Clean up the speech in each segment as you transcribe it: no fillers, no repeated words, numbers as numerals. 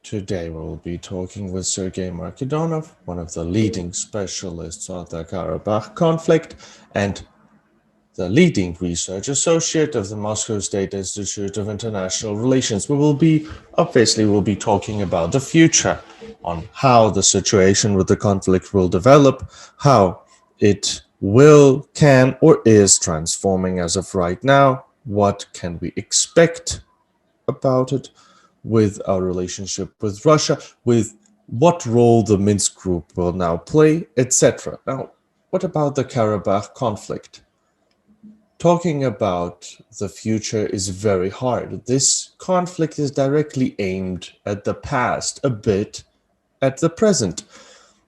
Today we'll be talking with Sergey Markedonov, one of the leading specialists on the Karabakh conflict and the leading research associate of the Moscow State Institute of International Relations. We'll be talking about the future, on how the situation with the conflict will develop, how it will, can, or is transforming as of right now, what can we expect about it, with our relationship with Russia, with what role the Minsk group will now play, etc. Now, what about the Karabakh conflict? Talking about the future is very hard. This conflict is directly aimed at the past, a bit at the present.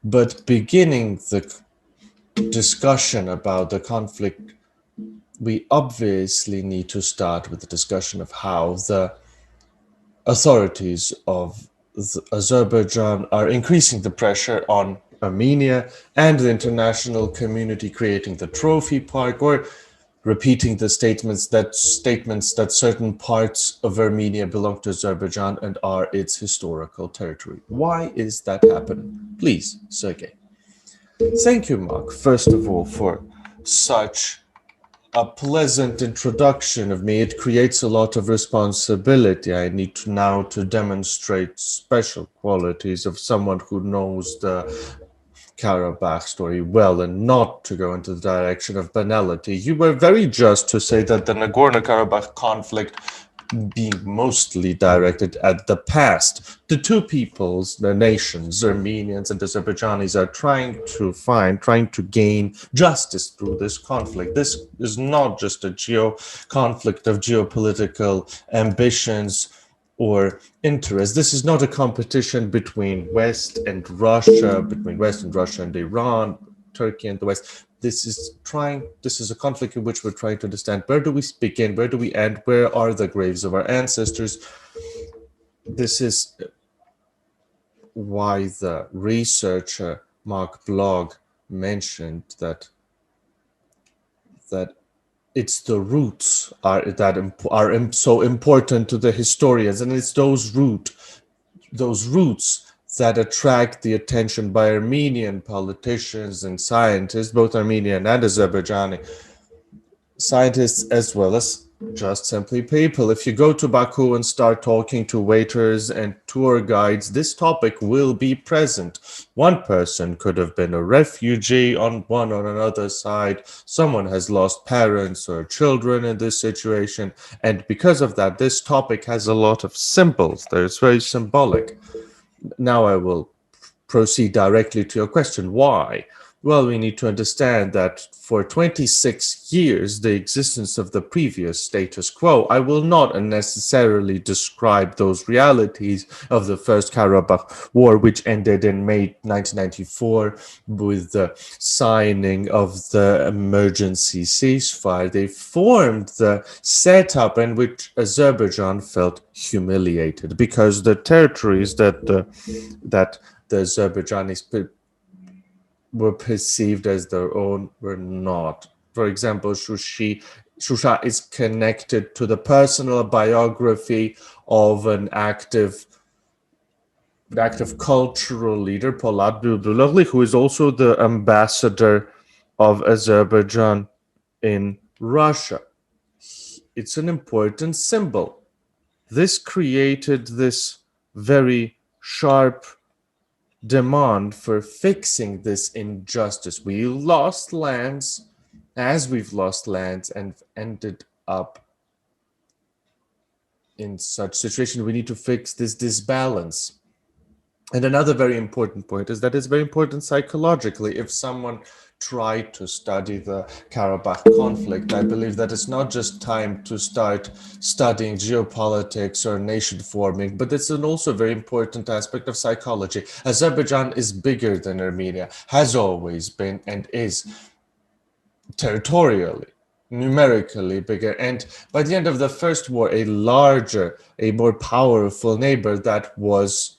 But beginning the discussion about the conflict, we obviously need to start with the discussion of how the authorities of Azerbaijan are increasing the pressure on Armenia and the international community, creating the trophy park or repeating the statements that certain parts of Armenia belong to Azerbaijan and are its historical territory. Why is that happening? Please, Sergey. Thank you, Mark, first of all, for such a pleasant introduction of me. It creates a lot of responsibility. I need to now to demonstrate special qualities of someone who knows the Karabakh story well and not to go into the direction of banality. You were very just to say that the Nagorno-Karabakh conflict being mostly directed at the past. The two peoples, the nations, Armenians and Azerbaijanis, are trying to gain justice through this conflict. This is not just a conflict of geopolitical ambitions or interest. This is not a competition between West and Russia, and Iran, Turkey and the West. This is a conflict in which we're trying to understand, where do we begin, where do we end, where are the graves of our ancestors. This is why the researcher Mark Blog mentioned that it's the roots are so important to the historians, and it's those roots that attract the attention by Armenian politicians and scientists, both Armenian and Azerbaijani scientists, as well as just simply people. If you go to Baku and start talking to waiters and tour guides, this topic will be present. One person could have been a refugee on another side. Someone has lost parents or children in this situation. And because of that, this topic has a lot of symbols. It's very symbolic. Now I will proceed directly to your question. Why? Well, we need to understand that for 26 years, the existence of the previous status quo, I will not unnecessarily describe those realities of the First Karabakh War, which ended in May 1994 with the signing of the emergency ceasefire. They formed the setup in which Azerbaijan felt humiliated because the territories that the Azerbaijanis were perceived as their own were not. For example, Shusha is connected to the personal biography of an active cultural leader, Polat Buldullaghli, who is also the ambassador of Azerbaijan in Russia. It's an important symbol. This created this very sharp demand for fixing this injustice. We lost lands as we've lost lands and ended up in such situation. We need to fix this disbalance. And another very important point is that it's very important psychologically. If someone tried to study the Karabakh conflict, I believe that it's not just time to start studying geopolitics or nation forming, but it's also a very important aspect of psychology. Azerbaijan is bigger than Armenia, has always been, and is territorially, numerically bigger. And by the end of the First War, a more powerful neighbor that was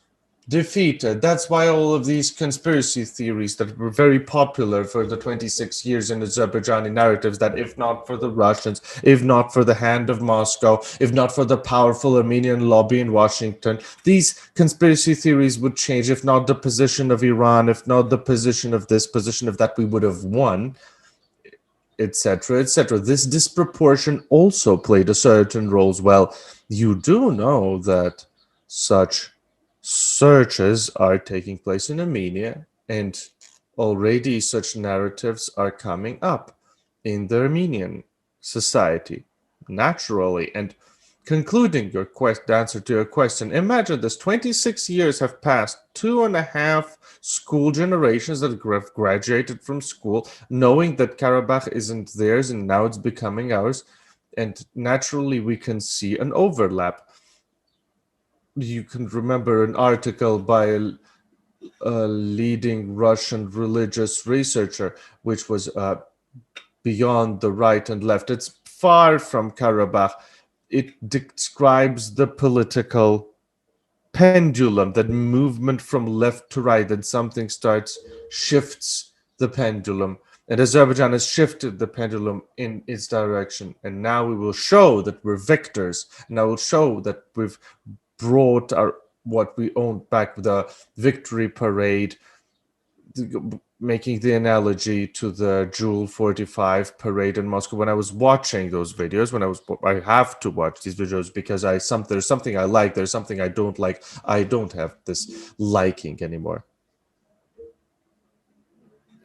defeated. That's why all of these conspiracy theories that were very popular for the 26 years in Azerbaijani narratives, that if not for the Russians, if not for the hand of Moscow, if not for the powerful Armenian lobby in Washington, these conspiracy theories would change. If not the position of Iran, if not the position of this, position of that, we would have won, etc., etc. This disproportion also played a certain role as well. You do know that such searches are taking place in Armenia, and already such narratives are coming up in the Armenian society naturally. And concluding your answer to your question, imagine this: 26 years have passed, 2.5 school generations that have graduated from school, knowing that Karabakh isn't theirs and now it's becoming ours. And naturally, we can see an overlap. You can remember an article by a leading Russian religious researcher, which was beyond the right and left. It's far from Karabakh. It describes the political pendulum, that movement from left to right, that something shifts the pendulum. And Azerbaijan has shifted the pendulum in its direction. And now we will show that we're victors. And I will show that we've brought what we owned back, the victory parade, making the analogy to the Jewel 45 parade in Moscow. When I was watching those videos, I have to watch these videos because there's something I like, there's something I don't like. I don't have this liking anymore.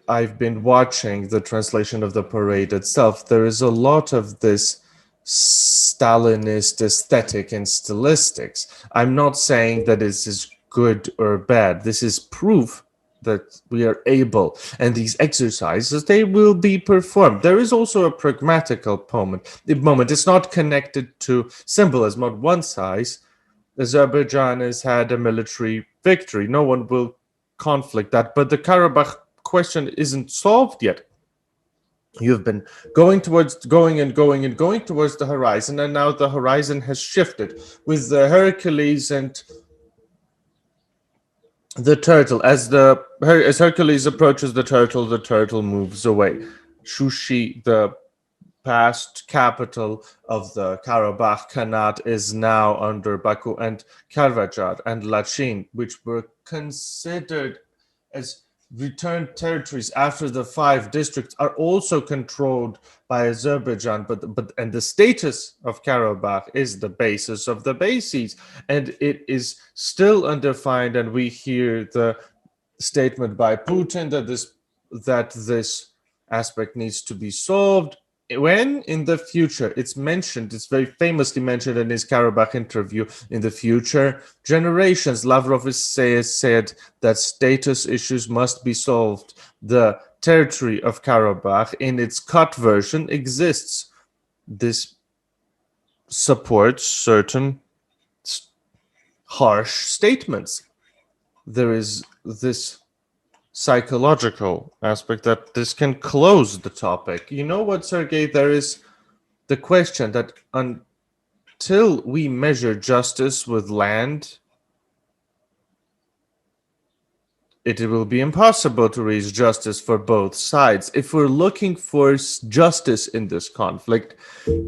I've been watching the translation of the parade itself. There is a lot of this Stalinist aesthetic and stylistics. I'm not saying that this is good or bad. This is proof that we are able, and these exercises, they will be performed. There is also a pragmatical moment. It's not connected to symbolism. On one side, Azerbaijan has had a military victory. No one will conflict that, but the Karabakh question isn't solved yet. You've been going towards the horizon, and now the horizon has shifted with the Hercules and the turtle. As Hercules approaches the turtle moves away. Shushi, the past capital of the Karabakh Khanate, is now under Baku, and Karvajar and Lachin, which were considered as returned territories after the 5 districts, are also controlled by Azerbaijan, and the status of Karabakh is the basis of the bases, and it is still undefined. And we hear the statement by Putin that this aspect needs to be solved. When in the future, it's very famously mentioned in his Karabakh interview, in the future generations, Lavrov has said that status issues must be solved. The territory of Karabakh in its cut version exists. This supports certain harsh statements. There is this psychological aspect that this can close the topic. You know what, Sergey? There is the question that until we measure justice with land, it will be impossible to reach justice for both sides. If we're looking for justice in this conflict,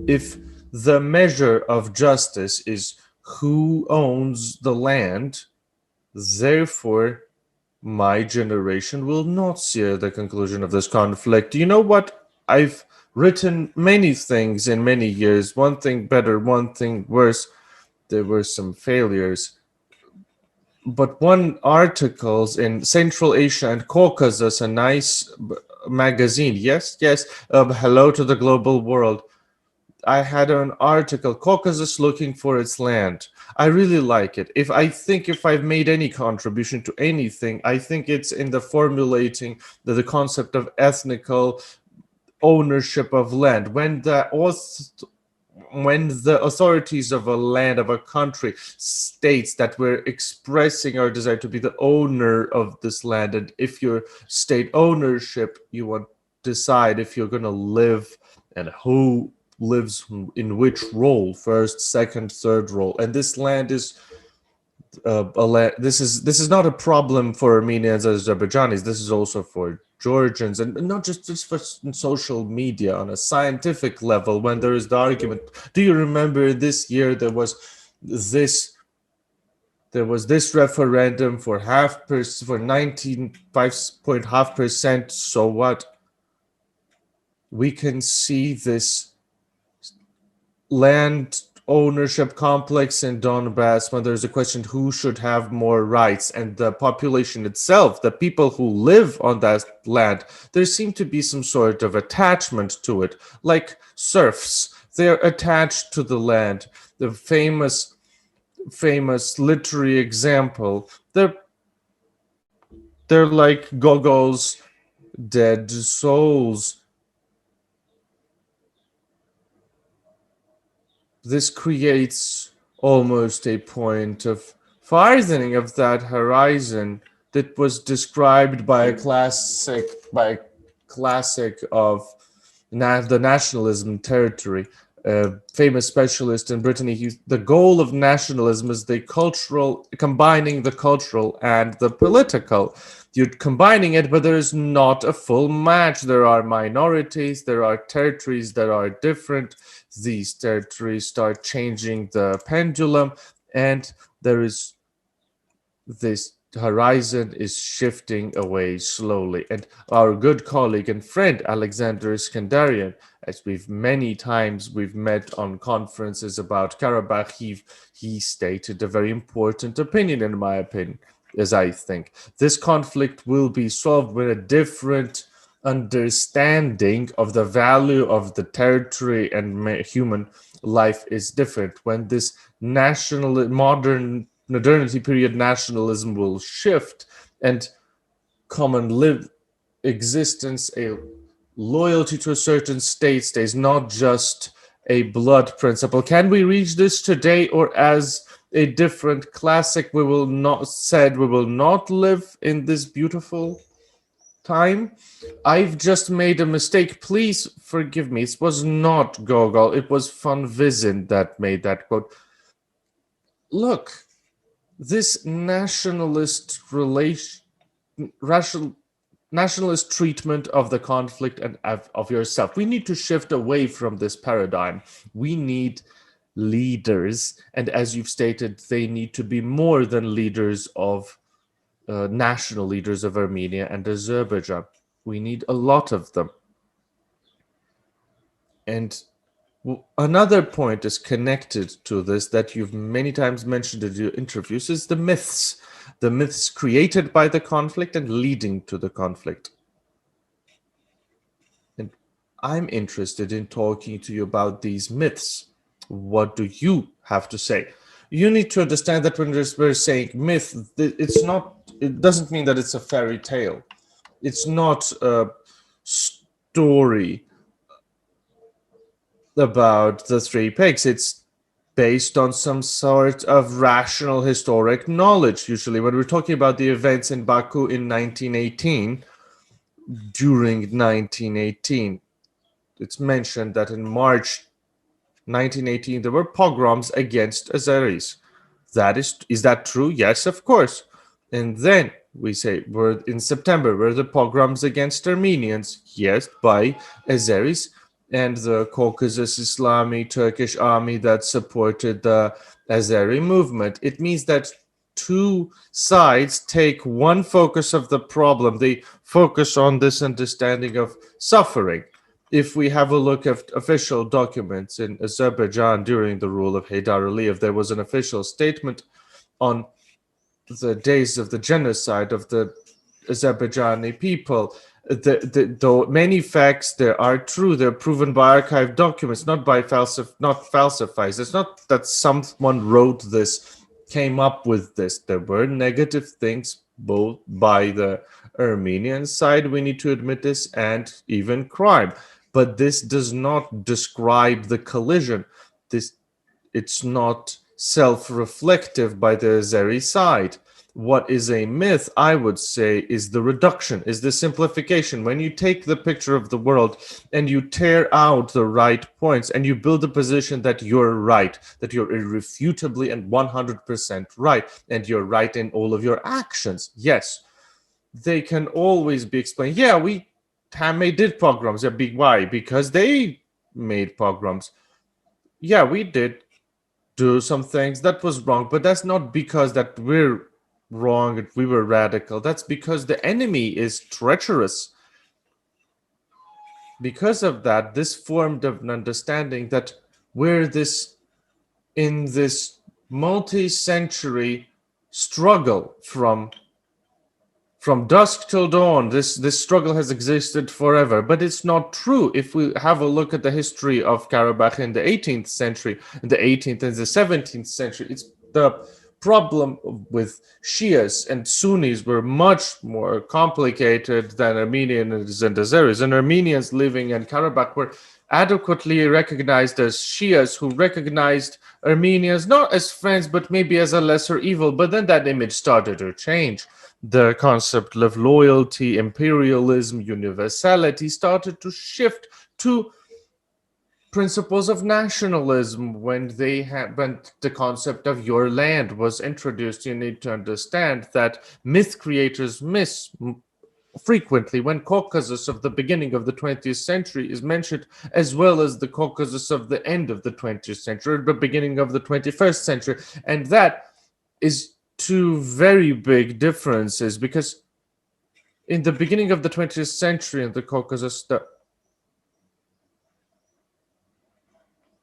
if the measure of justice is who owns the land, therefore my generation will not see the conclusion of this conflict. You know what? I've written many things in many years. One thing better, one thing worse. There were some failures. But one articles in Central Asia and Caucasus, a nice magazine. Yes. Hello to the global world. I had an article, Caucasus looking for its land. I really like it. If I've made any contribution to anything, I think it's in the formulating the concept of ethnical ownership of land. When the authorities of a land, of a country, states that we're expressing our desire to be the owner of this land, and if your state ownership, you want to decide if you're going to live and who lives in which role, first, second, third role. And this land is this is not a problem for Armenians and Azerbaijanis. This is also for Georgians, and not just for social media on a scientific level. When there is the argument, do you remember this year there was this referendum for 19.5%. So what? We can see this land ownership complex in Donbass when there's a question who should have more rights, and the population itself, the people who live on that land, there seemed to be some sort of attachment to it, like serfs. They're attached to the land. The famous literary example. They're like Gogol's dead souls. This creates almost a point of farthening of that horizon that was described by a classic of the nationalism territory. A famous specialist in Brittany, the goal of nationalism is combining the cultural and the political. You're combining it, but there is not a full match. There are minorities, there are territories that are different. These territories start changing the pendulum, and there is this horizon is shifting away slowly. And our good colleague and friend Alexander Iskandarian, as we've met on conferences about Karabakh, he stated a very important opinion, in my opinion, as I think. This conflict will be solved with a different understanding of the value of the territory and human life is different. When this modernity period nationalism will shift, and common existence, a loyalty to a certain state stays, not just a blood principle. Can we reach this today, or as a different classic, we will not live in this beautiful time? I've just made a mistake. Please forgive me. It was not Gogol. It was von Wiesen that made that quote. Look, this nationalist treatment of the conflict and of yourself. We need to shift away from this paradigm. We need leaders, and as you've stated, they need to be more than leaders of national leaders of Armenia and Azerbaijan. We need a lot of them. And another point is connected to this that you've many times mentioned in your interviews is the myths created by the conflict and leading to the conflict. And I'm interested in talking to you about these myths. What do you have to say? You need to understand that when we're saying myth, it doesn't mean that it's a fairy tale. It's not a story about the three pigs. It's based on some sort of rational historic knowledge. Usually when we're talking about the events in Baku in 1918, during 1918, it's mentioned that in March 1918 there were pogroms against Azeris. Is that true? Yes, of course. And then we say, in September were the pogroms against Armenians? Yes, by Azeris and the Caucasus Islami Turkish army that supported the Azeri movement. It means that two sides take one focus of the problem. They focus on this understanding of suffering. If we have a look at official documents in Azerbaijan during the rule of Haydar Aliyev, there was an official statement on the days of the genocide of the Azerbaijani people. Though many facts there are true, they're proven by archived documents, not falsifies. It's not that someone wrote this, came up with this. There were negative things both by the Armenian side, we need to admit this, and even crime. But this does not describe the collision. It's not self-reflective by the Azeri side. What is a myth, I would say, is the reduction, is the simplification. When you take the picture of the world and you tear out the right points and you build a position that you're right, that you're irrefutably and 100% right, and you're right in all of your actions, yes, they can always be explained. Yeah, we did pogroms. Yeah, why? Because they made pogroms. Yeah, we did do some things that was wrong, but that's not because that we're wrong and we were radical. That's because the enemy is treacherous. Because of that, this formed an understanding that we're in this multi-century struggle from dusk till dawn. This struggle has existed forever, but it's not true. If we have a look at the history of Karabakh in the 18th century, in the 18th and the 17th century, it's the problem with Shias and Sunnis were much more complicated than Armenians and Azeris. And Armenians living in Karabakh were adequately recognized as Shias who recognized Armenians not as friends, but maybe as a lesser evil. But then that image started to change. The concept of loyalty, imperialism, universality started to shift to principles of nationalism. When the concept of your land was introduced, you need to understand that myth creators miss frequently when Caucasus of the beginning of the 20th century is mentioned, as well as the Caucasus of the end of the 20th century, or the beginning of the 21st century. And that is two very big differences, because in the beginning of the 20th century in the Caucasus,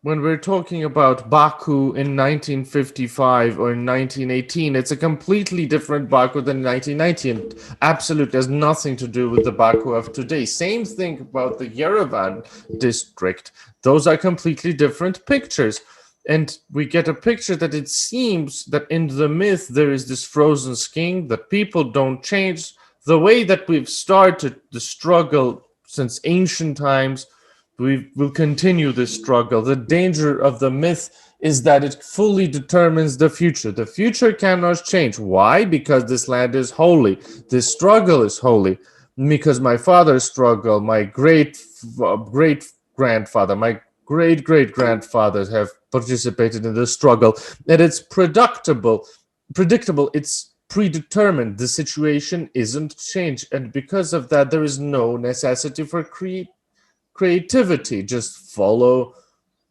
when we're talking about Baku in 1955 or in 1918, it's a completely different Baku than 1990, and absolutely has nothing to do with the Baku of today. Same thing about the Yerevan district. Those are completely different pictures. And we get a picture that it seems that in the myth there is this frozen king, that people don't change. The way that we've started the struggle since ancient times, we will continue this struggle. The danger of the myth is that it fully determines the future. The future cannot change. Why? Because this land is holy. This struggle is holy. Because my father's struggle, my great grandfather, my great grandfathers have participated in this struggle, and it's predictable, it's predetermined. The situation isn't changed, and because of that, there is no necessity for creativity. Just follow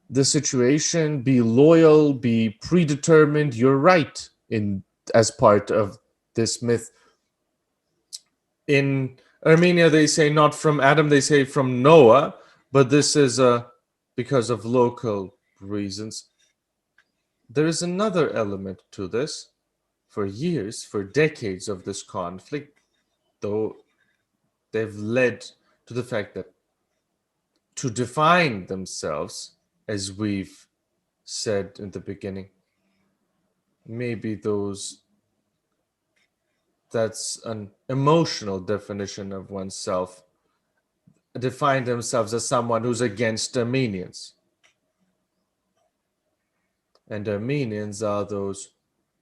the situation, be loyal, be predetermined. You're right as part of this myth. In Armenia, they say not from Adam, they say from Noah, but this is because of local reasons. There is another element to this. For years, for decades of this conflict, though, they've led to the fact that to define themselves, as we've said in the beginning, maybe that's an emotional definition of oneself, define themselves as someone who's against Armenians. And Armenians are those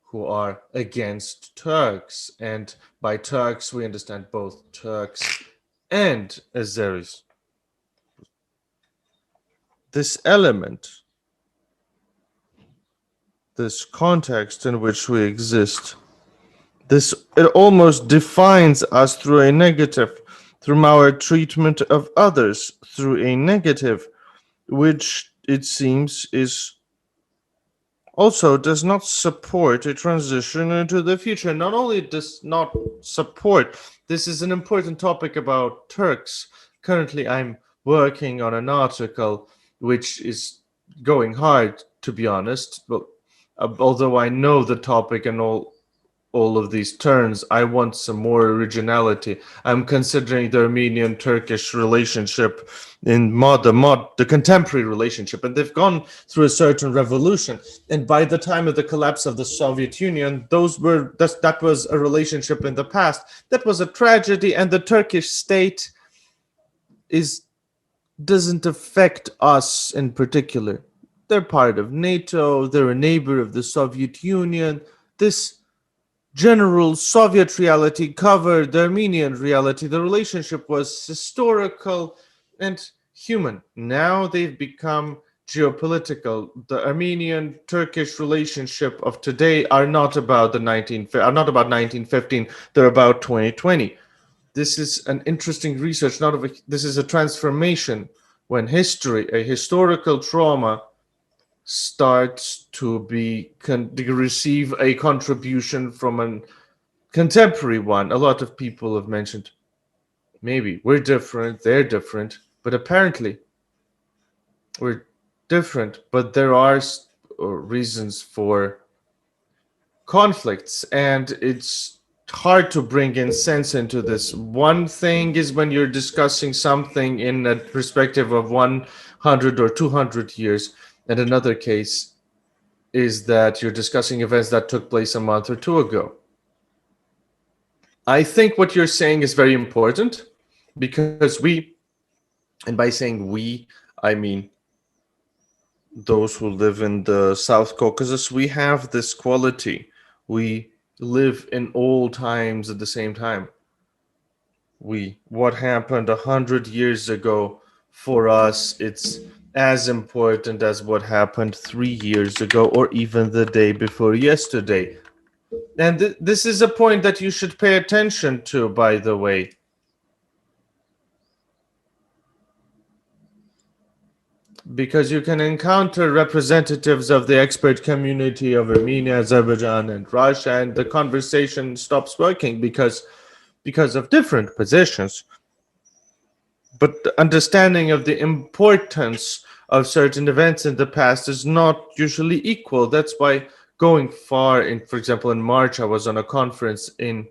who are against Turks. And by Turks, we understand both Turks and Azeris. This element, this context in which we exist, it almost defines us through a negative, through our treatment of others through a negative, which it seems also does not support a transition into the future. Not only does not support, this is an important topic about Turks. Currently, I'm working on an article which is going hard, to be honest. But although I know the topic and all of these terms, I want some more originality. I'm considering the Armenian-Turkish relationship in the contemporary relationship, and they've gone through a certain revolution. And by the time of the collapse of the Soviet Union, that was a relationship in the past. That was a tragedy, and the Turkish state doesn't affect us in particular. They're part of NATO. They're a neighbor of the Soviet Union. This general Soviet reality covered the Armenian reality. The relationship was historical and human. Now they've become geopolitical. The Armenian-Turkish relationship of today are not about 1915. They're about 2020. This is an interesting research. This is a transformation when a historical trauma, starts to receive a contribution from a contemporary one. A lot of people have mentioned maybe we're different, they're different, but apparently we're different, but there are reasons for conflicts, and it's hard to bring in sense into this. One thing is when you're discussing something in a perspective of 100 or 200 years, and another case is that you're discussing events that took place a month or two ago. I think what you're saying is very important because and by saying we, I mean those who live in the South Caucasus, we have this quality. We live in all times at the same time. What happened 100 years ago, for us, it's as important as what happened 3 years ago or even the day before yesterday. And this is a point that you should pay attention to, by the way. Because you can encounter representatives of the expert community of Armenia, Azerbaijan, and Russia, and the conversation stops working because of different positions. But the understanding of the importance of certain events in the past is not usually equal. That's why going far in, for example, in March, I was on a conference in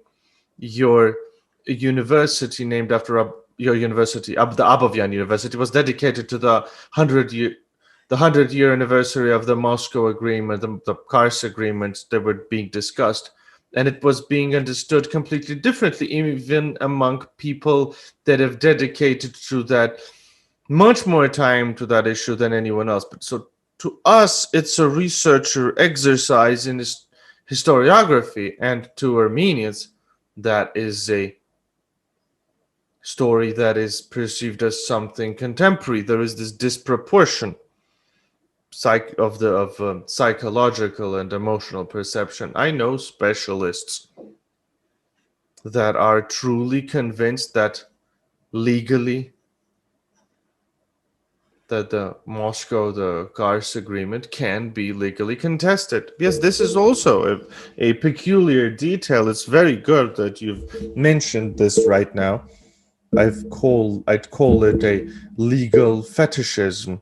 your university named after your university, the Abovyan University, was dedicated to the 100-year anniversary of the Moscow Agreement, the Kars Agreement that were being discussed. And it was being understood completely differently, even among people that have dedicated to that much more time to that issue than anyone else. But so to us, it's a researcher exercise in historiography, and to Armenians, that is a story that is perceived as something contemporary. There is this disproportion of psychological and emotional perception. I know specialists that are truly convinced that legally that the Kars Agreement can be legally contested. Yes, this is also a peculiar detail. It's very good that you've mentioned this right now. I'd call it a legal fetishism.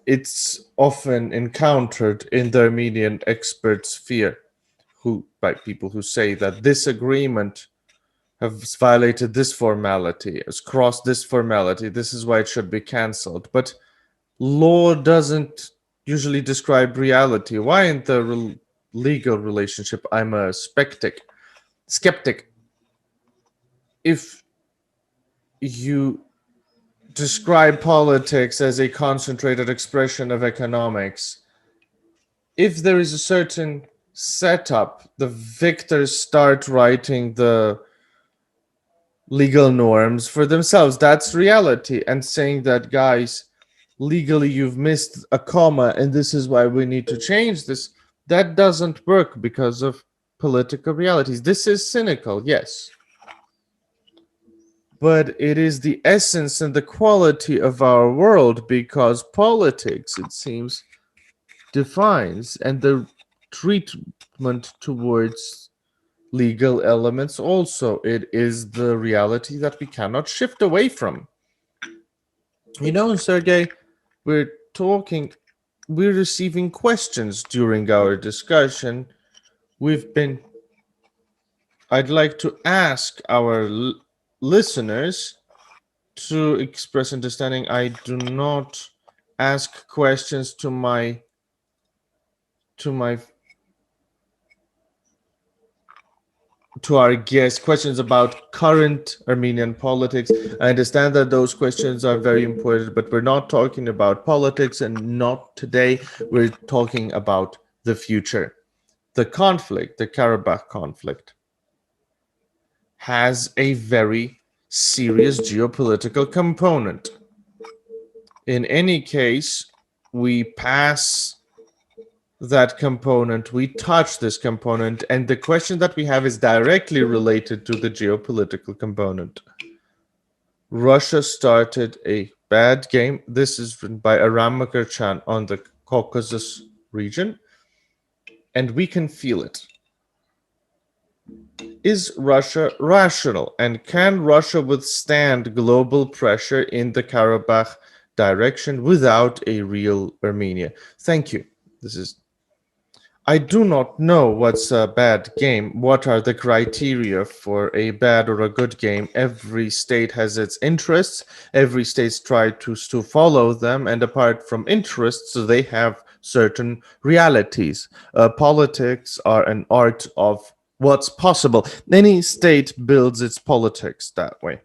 It's often encountered in the Armenian expert sphere, by people who say that this agreement has violated this formality, has crossed this formality. This is why it should be cancelled. But law doesn't usually describe reality. Why in the legal relationship I'm a skeptic? If you describe politics as a concentrated expression of economics, if there is a certain setup, the victors start writing the legal norms for themselves. That's reality. And saying that, guys, legally you've missed a comma and this is why we need to change this, that doesn't work because of political realities. This is cynical, yes. But it is the essence and the quality of our world, because politics, it seems, defines, and the treatment towards legal elements also. It is the reality that we cannot shift away from. You know, Sergey, we're receiving questions during our discussion. I'd like to ask our listeners to express understanding. I do not ask questions to our guests, questions about current Armenian politics. I understand that those questions are very important, but we're not talking about politics, and not today. We're talking about the future. the conflict, the Karabakh conflict, has a very serious geopolitical component. In any case, we pass that component, we touch this component, and the question that we have is directly related to the geopolitical component. Russia started a bad game. This is written by Aram Makarchan on the Caucasus region, and we can feel it. Is Russia rational, and can Russia withstand global pressure in the Karabakh direction without a real Armenia? Thank you. I do not know what's a bad game. What are the criteria for a bad or a good game? Every state has its interests. Every state tries to follow them, and apart from interests, they have certain realities. Politics are an art of what's possible. Any state builds its politics that way.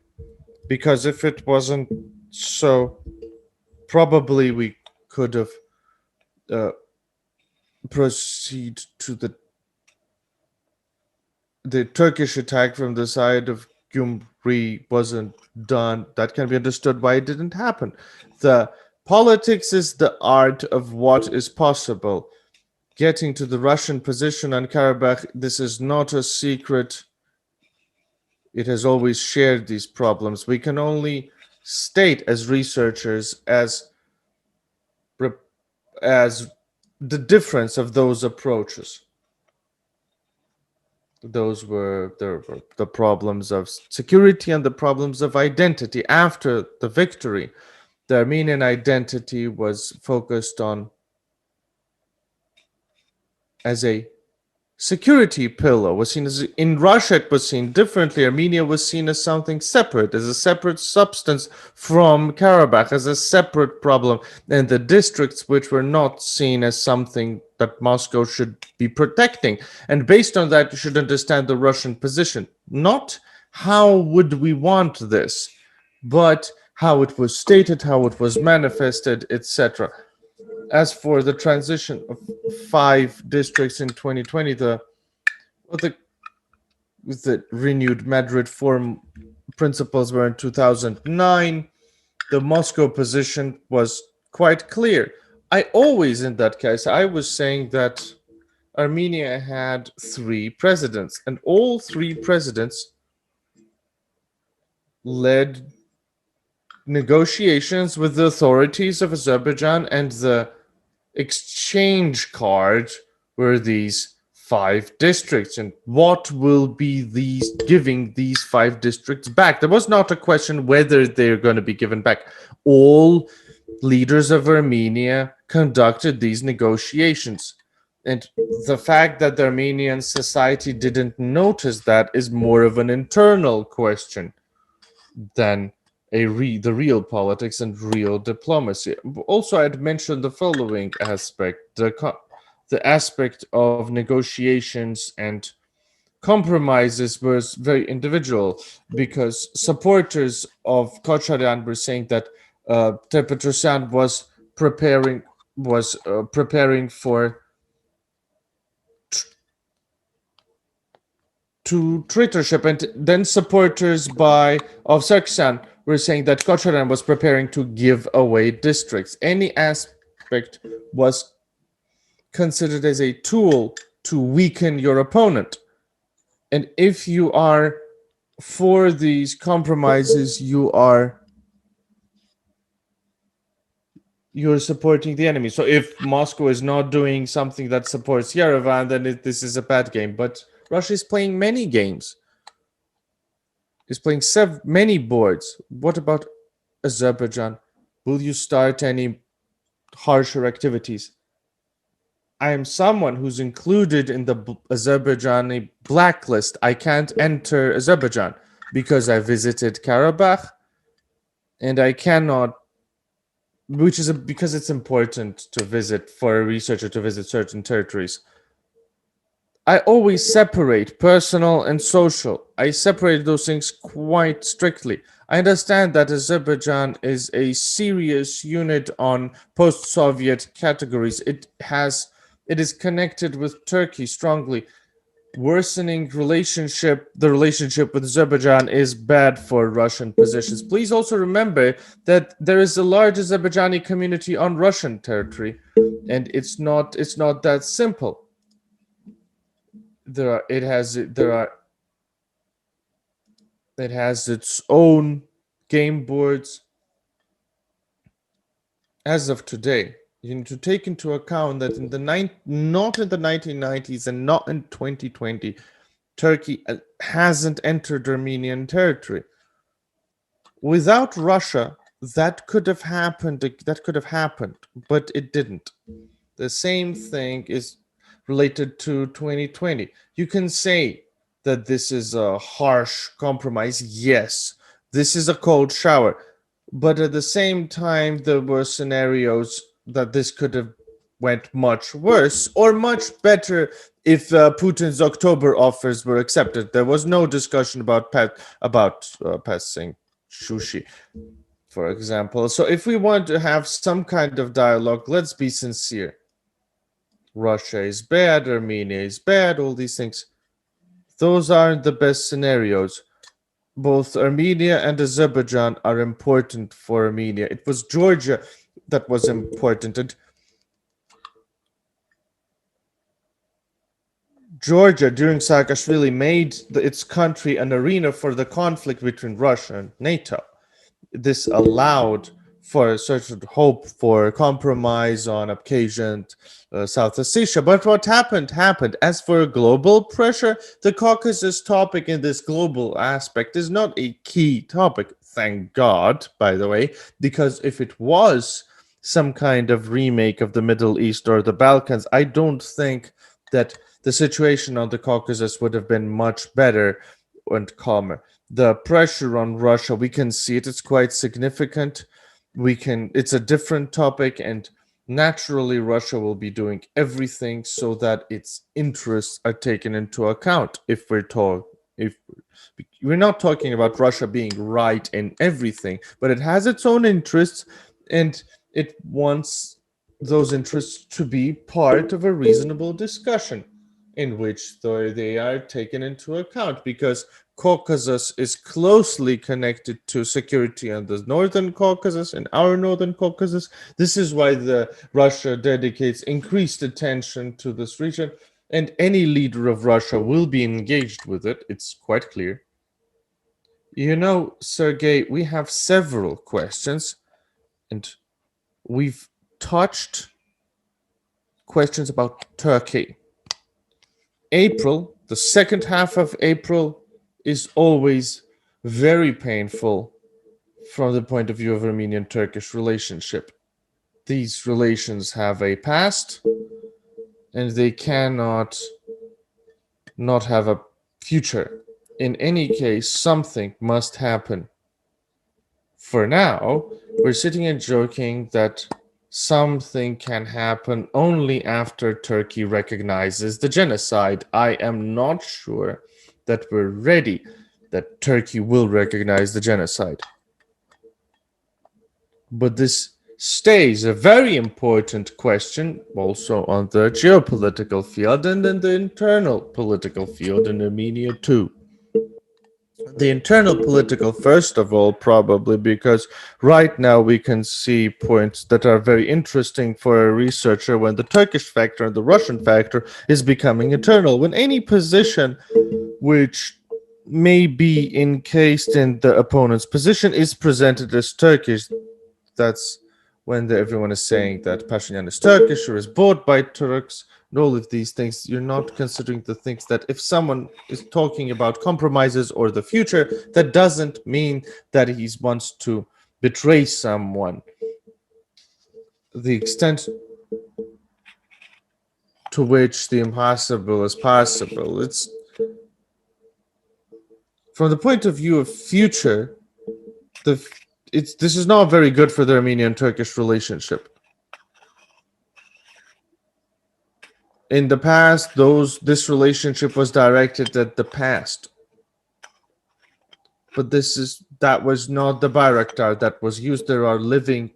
Because if it wasn't so, probably we could have proceed to the Turkish attack from the side of Gyumri wasn't done. That can be understood why it didn't happen. The politics is the art of what is possible. Getting to the Russian position on Karabakh, this is not a secret. It has always shared these problems. We can only state as researchers as the difference of those approaches. Those were the problems of security and the problems of identity. After the victory, the Armenian identity was focused on as a security pillar, was seen as, in Russia it was seen differently. Armenia was seen as something separate, as a separate substance from Karabakh, as a separate problem, and the districts which were not seen as something that Moscow should be protecting. And based on that, you should understand the Russian position. Not how would we want this, but how it was stated, how it was manifested, etc. As for the transition of 5 districts in 2020, the renewed Madrid Forum principles were in 2009. The Moscow position was quite clear. I always, in that case, I was saying that Armenia had 3 presidents, and all 3 presidents led negotiations with the authorities of Azerbaijan, and the exchange card were these 5 districts, and what will be these giving these 5 districts back. There was not a question whether they're going to be given back. All leaders of Armenia conducted these negotiations, and the fact that the Armenian society didn't notice that is more of an internal question than the real politics and real diplomacy. Also, I'd mentioned the following aspect: the aspect of negotiations and compromises was very individual, because supporters of Kocharyan were saying that Petrosyan was preparing for to traitorship, and then supporters of Sargsyan were saying that Kocharyan was preparing to give away districts. Any aspect was considered as a tool to weaken your opponent. And if you are for these compromises, you're supporting the enemy. So if Moscow is not doing something that supports Yerevan, then this is a bad game. But Russia is playing many games. Is playing many boards. What about Azerbaijan? Will you start any harsher activities? I am someone who's included in the Azerbaijani blacklist. I can't enter Azerbaijan because I visited Karabakh, and I cannot, because it's important to visit, for a researcher to visit certain territories. I always separate personal and social. I separate those things quite strictly. I understand that Azerbaijan is a serious unit on post-Soviet categories. It has it is connected with Turkey strongly. Worsening the relationship with Azerbaijan is bad for Russian positions. Please also remember that there is a large Azerbaijani community on Russian territory, and it's not that simple. It has its own game boards. As of today, you need to take into account that not in the 1990s and not in 2020, Turkey hasn't entered Armenian territory. Without Russia, that could have happened, but it didn't. The same thing is related to 2020. You can say that this is a harsh compromise. Yes, this is a cold shower. But at the same time, there were scenarios that this could have went much worse or much better if Putin's October offers were accepted. There was no discussion about passing Shushi, for example. So if we want to have some kind of dialogue, let's be sincere. Russia is bad, Armenia is bad, all these things. Those aren't the best scenarios. Both Armenia and Azerbaijan are important for Armenia. It was Georgia that was important. And Georgia, during Saakashvili, made its country an arena for the conflict between Russia and NATO. This allowed for a certain hope for compromise on Abkhazia and South Ossetia. But what happened. As for global pressure, the Caucasus topic in this global aspect is not a key topic, thank God, by the way, because if it was some kind of remake of the Middle East or the Balkans, I don't think that the situation on the Caucasus would have been much better and calmer. The pressure on Russia, we can see it, it's quite significant. It's a different topic, and naturally Russia will be doing everything so that its interests are taken into account. If we're not talking about Russia being right in everything, but it has its own interests, and it wants those interests to be part of a reasonable discussion in which they are taken into account, because Caucasus is closely connected to security on the Northern Caucasus and our Northern Caucasus. This is why Russia dedicates increased attention to this region, and any leader of Russia will be engaged with it. It's quite clear. You know, Sergey, we have several questions, and we've touched questions about Turkey. April, the second half of April, is always very painful from the point of view of Armenian-Turkish relationship. These relations have a past, and they cannot not have a future. In any case, something must happen. For now, we're sitting and joking that something can happen only after Turkey recognizes the genocide. I am not sure that we're ready that Turkey will recognize the genocide. But this stays a very important question also on the geopolitical field and in the internal political field in Armenia too. The internal political, first of all, probably because right now we can see points that are very interesting for a researcher when the Turkish factor and the Russian factor is becoming internal. When any position which may be encased in the opponent's position is presented as Turkish, that's when everyone is saying that Pashinyan is Turkish or is bought by Turks. And all of these things, you're not considering the things that if someone is talking about compromises or the future, that doesn't mean that he wants to betray someone. The extent to which the impossible is possible, it's from the point of view of future, this is not very good for the Armenian-Turkish relationship. In the past, this relationship was directed at the past. But that was not the Bayraktar that was used. There are living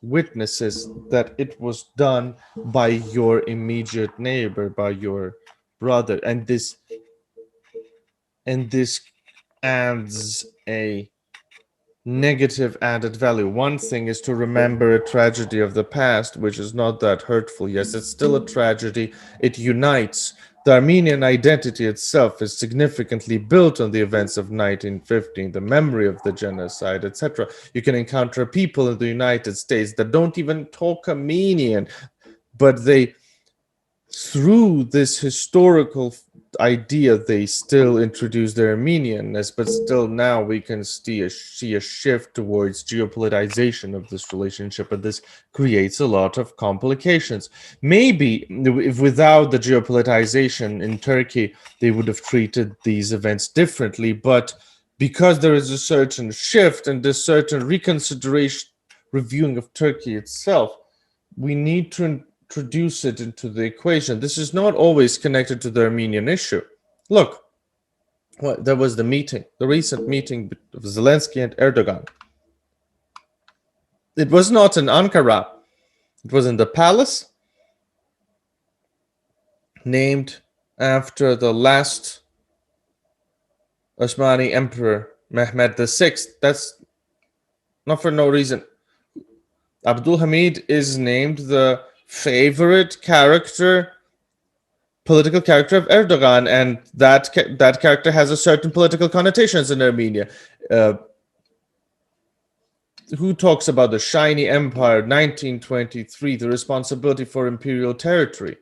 witnesses that it was done by your immediate neighbor, by your brother, and this adds a negative added value. One thing is to remember a tragedy of the past, which is not that hurtful. Yes, it's still a tragedy. It unites. The Armenian identity itself is significantly built on the events of 1915, the memory of the genocide, etc. You can encounter people in the United States that don't even talk Armenian, but they, through this historical idea, they still introduce their Armenianness, but still now we can see a shift towards geopolitization of this relationship, and this creates a lot of complications. Maybe if without the geopolitization in Turkey, they would have treated these events differently, but because there is a certain shift and this certain reconsideration, reviewing of Turkey itself, we need to introduce it into the equation. This is not always connected to the Armenian issue. Look, there was the recent meeting of Zelensky and Erdogan. It was not in Ankara. It was in the palace, named after the last Osmani emperor, Mehmed VI. That's not for no reason. Abdul Hamid is named the favorite political character of Erdogan, and that character has a certain political connotations in Armenia. Who talks about the shiny empire, 1923, the responsibility for imperial territory?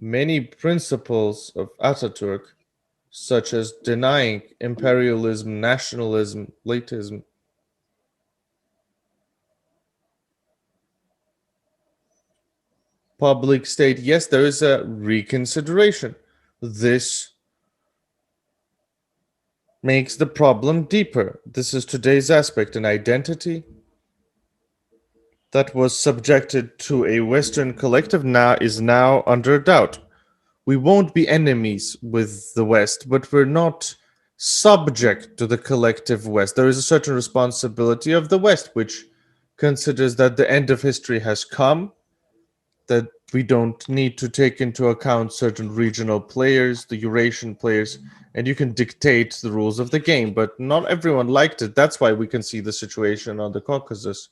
Many principles of Ataturk, such as denying imperialism, nationalism, latism, public state, yes, there is a reconsideration. This makes the problem deeper. This is today's aspect, an identity that was subjected to a Western collective is now under doubt. We won't be enemies with the West, but we're not subject to the collective West. There is a certain responsibility of the West, which considers that the end of history has come, that we don't need to take into account certain regional players, the Eurasian players, and you can dictate the rules of the game. But not everyone liked it. That's why we can see the situation on the Caucasus,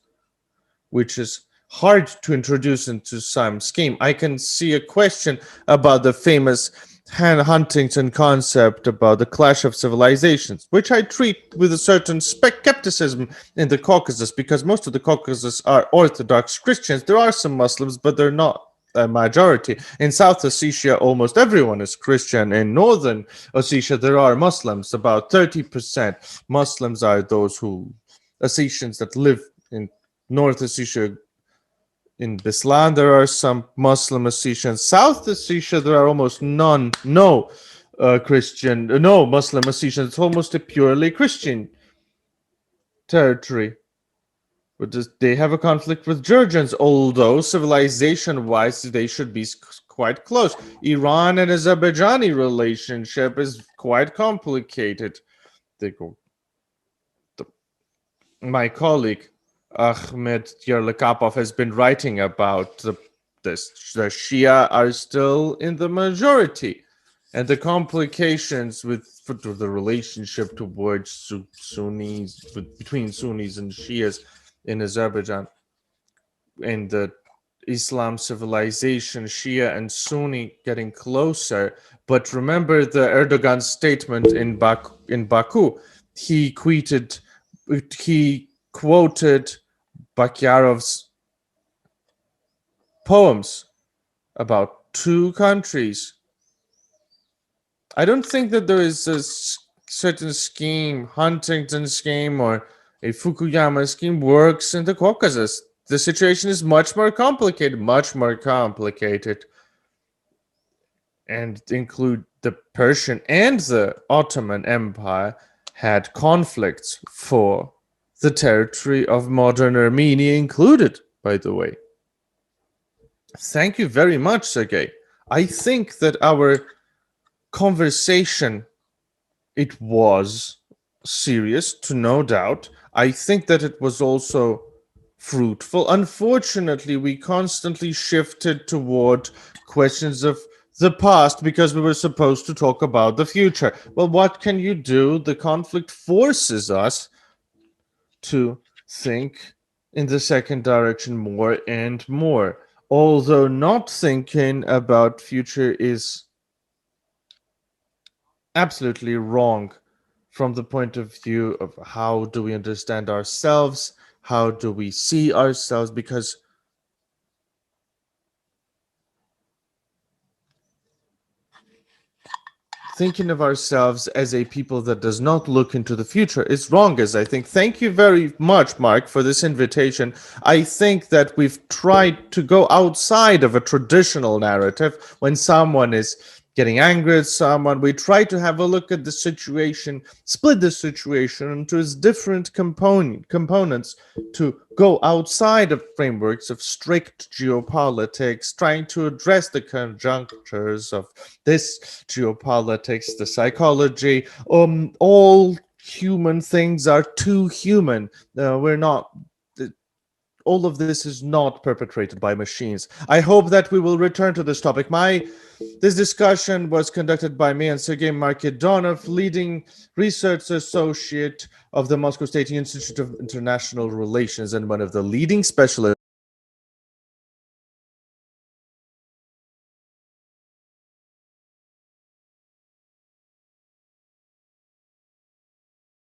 which is hard to introduce into some scheme. I can see a question about the famous Huntington concept about the clash of civilizations, which I treat with a certain skepticism in the Caucasus, because most of the Caucasus are Orthodox Christians. There are some Muslims, but they're not a majority. In South Ossetia, almost everyone is Christian. In Northern Ossetia, there are Muslims. About 30% Muslims are those Ossetians that live in North Ossetia. In Beslan, there are some Muslim Ossetians. South Ossetia, there are almost no Muslim Ossetians. It's almost a purely Christian territory. But they have a conflict with Georgians, although civilization-wise, they should be quite close. Iran and Azerbaijani relationship is quite complicated. My colleague, Ahmed Yerlikapov, has been writing about this. The Shia are still in the majority, and the complications with the relationship towards Sunnis, between Sunnis and Shias in Azerbaijan, and the Islam civilization, Shia and Sunni getting closer. But remember the Erdogan statement in Baku. He quoted Bakyarov's poems about two countries. I don't think that there is a certain scheme, Huntington scheme or a Fukuyama scheme works in the Caucasus. The situation is much more complicated, and include the Persian and the Ottoman Empire had conflicts for the territory of modern Armenia included, by the way. Thank you very much, Sergey. I think that our conversation, it was serious, to no doubt. I think that it was also fruitful. Unfortunately, we constantly shifted toward questions of the past because we were supposed to talk about the future. Well, what can you do? The conflict forces us to think in the second direction more and more. Although not thinking about future is absolutely wrong from the point of view of how do we understand ourselves, how do we see ourselves, because thinking of ourselves as a people that does not look into the future is wrong, as I think. Thank you very much, Mark, for this invitation. I think that we've tried to go outside of a traditional narrative. When someone is getting angry at someone, we try to have a look at the situation, split the situation into its different components, to go outside of frameworks of strict geopolitics, trying to address the conjunctures of this geopolitics, the psychology. All human things are too human. We're not. All of this is not perpetrated by machines. I hope that we will return to this topic. This discussion was conducted by me and Sergey Markedonov, leading research associate of the Moscow State Institute of International Relations and one of the leading specialists